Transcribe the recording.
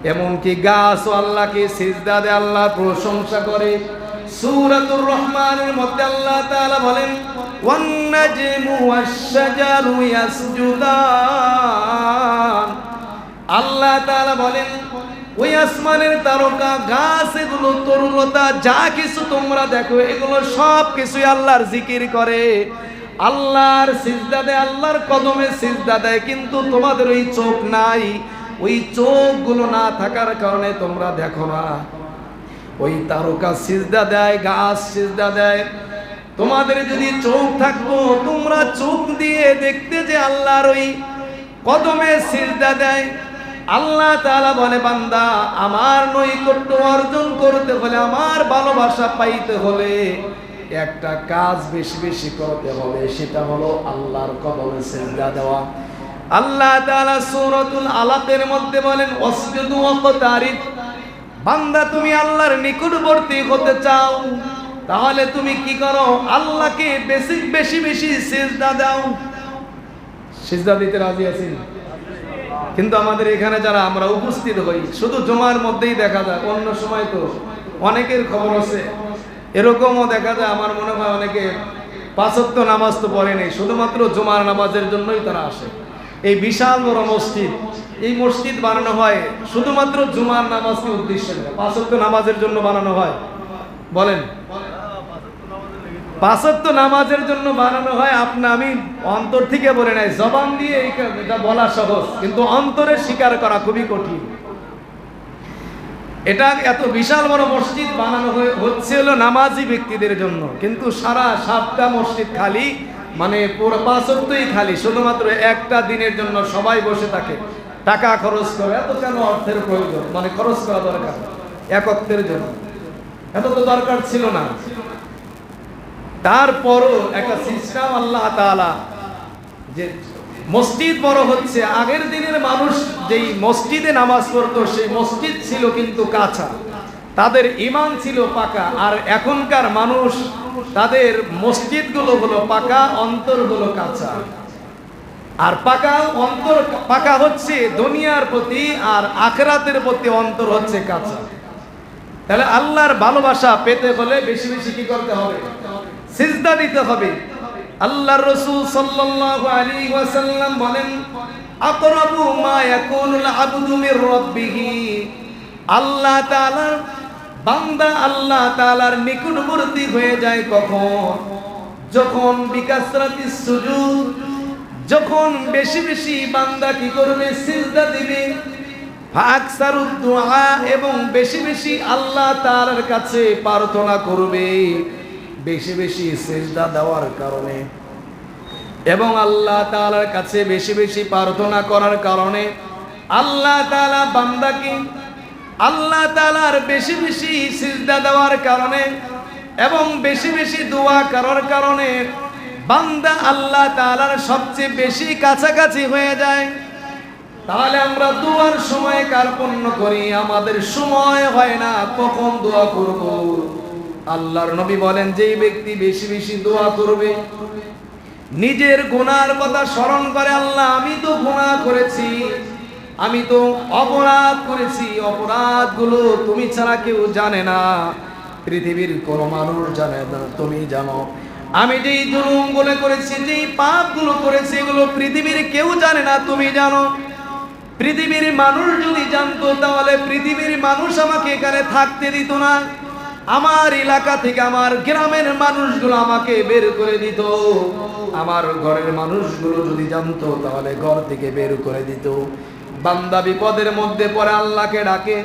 এমনকি গাছও আল্লাহকে সিজদা দেয়, আল্লাহ প্রশংসা করে। সূরাতুর রহমানের মধ্যে আল্লাহ তাআলা বলেন ওয়ান নাজমু ওয়াশ-শাজারু ইয়াসজুদান। আল্লাহ তাআলা বলেন ওই আসমানের তারকা, গাছ, এগুলো তরুলতা যা কিছু তোমরা দেখো এগুলো সব কিছুই আল্লাহর জিকির করে, আল্লাহর সিজদা দেয়, আল্লাহর কদমে সিজদা দেয়। কিন্তু তোমাদের ওই চোখ নাই, ওই চোখগুলো না থাকার কারণে তোমরা দেখো না। ওই তারকা সিজদা দেয়, গাছ সিজদা দেয়। তোমাদের যদি চোখ থাকতো তোমরা চোখ দিয়ে দেখতে যে আল্লাহর ওই কদমে সিজদা দেয়। আল্লাহ তাআলা বলে বান্দা, আমার নৈকট্য অর্জন করতে হলে, আমার ভালোবাসা পাইতে হলে একটা কাজ বেশি বেশি করতে হবে, সেটা হলো আল্লাহর কদমে সিজদা দেওয়া। আল্লাহ তাআলা সূরাতুল আলাকের মধ্যে বলেন ওয়াসজুদু ওয়াকতারিব। বান্দা তুমি আল্লাহর নিকটবর্তী হতে চাও, তাহলে তুমি কি করো? আল্লাহকে বেশি বেশি বেশি সিজদা দাও। সিজদা দিতে রাজি আছেন? কিন্তু আমাদের এখানে যারা আমরা উপস্থিত হই শুধু জুমার মধ্যেই দেখা যায়, অন্য সময় তো অনেকের খবর আছে, এরকমও দেখা যায়। আমার মনে হয় অনেকে পাঁচ ওয়াক্ত নামাজ তো পড়ে নেই, শুধুমাত্র জুমার নামাজের জন্যই তারা আসে। এই বিশাল বড় মসজিদ, এই মসজিদ বানানো হয় শুধুমাত্র জুমার নামাজকে উদ্দেশ্যে, পাঁচ ওয়াক্ত নামাজের জন্য বানানো হয়? বলেন, পাঁচ ওয়াক্ত নামাজের জন্য বানানো হয়? আমি অন্তর থেকে বলে নাই, জবান দিয়ে এটা বলা সহজ, কিন্তু অন্তরে স্বীকার করা খুবই কঠিন। এটা এত বিশাল বড় মসজিদ বানানো হচ্ছে হলো নামাজি ব্যক্তিদের জন্য, কিন্তু সারা 7টা মসজিদ খালি, মানে পুরো 5 ওয়াক্তই খালি, শুধুমাত্র একটা দিনের জন্য সবাই বসে থাকে, টাকা খরচ করে। এত কেন অর্থের প্রয়োজন, মানে খরচ করা দরকার এক ওয়াক্তের জন্য? এত তো দরকার ছিল না। তারপরও একটা সিস্টেম আল্লাহ তাআলা, যে মসজিদ বড় হচ্ছে। আগের দিনের মানুষ যেই মসজিদে নামাজ পড়তো সেই মসজিদ ছিল কিন্তু কাঁচা, তাদের ঈমান ছিল পাকা। আর এখনকার মানুষ, তাদের মসজিদগুলো হলো পাকা, অন্তরগুলো কাঁচা। আর পাকা অন্তর, পাকা হচ্ছে দুনিয়ার প্রতি, আর আখিরাতের প্রতি অন্তর হচ্ছে কাঁচা। তাহলে আল্লাহর ভালোবাসা পেতে হলে বেশি বেশি কি করতে হবে? সিজদা দিতে হবে। আল্লাহর রাসূল সাল্লাল্লাহু আলাইহি ওয়াসাল্লাম বলেন আকরাবু মা ইয়াকুনুল আবদু মির রাব্বিহি। আল্লাহ তাআলার বান্দা আল্লাহ তাআলার নিকটবর্তী হয়ে যায় কখন? যখন বিকাসরাতিস সুজুদ, যখন বেশি বেশি বান্দা কি করবে? সিজদা দিবে। ফাকসারুদ দুআ, এবং বেশি বেশি আল্লাহ তাআলার কাছে প্রার্থনা করবে, বেশি বেশি সিজদা দেওয়ার কারণে। এবং আল্লাহ তাআলার কাছে বেশি বেশি প্রার্থনা করার কারণে আল্লাহ তাআলা বান্দাকে, আল্লাহ তাআলার বেশি বেশি সিজদা দেওয়ার কারণে এবং বেশি বেশি দোয়া করার কারণে বান্দা আল্লাহ তাআলার সবচেয়ে বেশি কাছাকাছি হয়ে যায়। তাহলে আমরা দোয়ার সময় কার্পণ্য করি, আমাদের সময় হয় না কখন দোয়া করব। আল্লাহর নবী বলেন যেই ব্যক্তি বেশি বেশি দোয়া করবে, নিজের গুনার কথা স্মরণ করে, আল্লাহ আমি তো গুনাহ করেছি, আমি তো অপরাধ করেছি, অপরাধগুলো তুমি ছাড়া কেউ জানে না, পৃথিবীর কোনো মানুষ জানে না, তুমি জানো। আমি যেই জুলুমগুলো করেছি, যেই পাপগুলো করেছি, এগুলো পৃথিবীর কেউ জানে না, তুমি জানো। পৃথিবীর মানুষ যদি জানতো তাহলে পৃথিবীর মানুষ আমাকে এখানে থাকতে দিত না, আমার এলাকা থেকে, আমার গ্রামের মানুষগুলো আমাকে বের করে দিত। আমার ঘরের মানুষগুলো যদি জানতো তাহলে ঘর থেকে বের করে দিত। বান্দা বিপদের মধ্যে পড়ে আল্লাহকে ডাকে,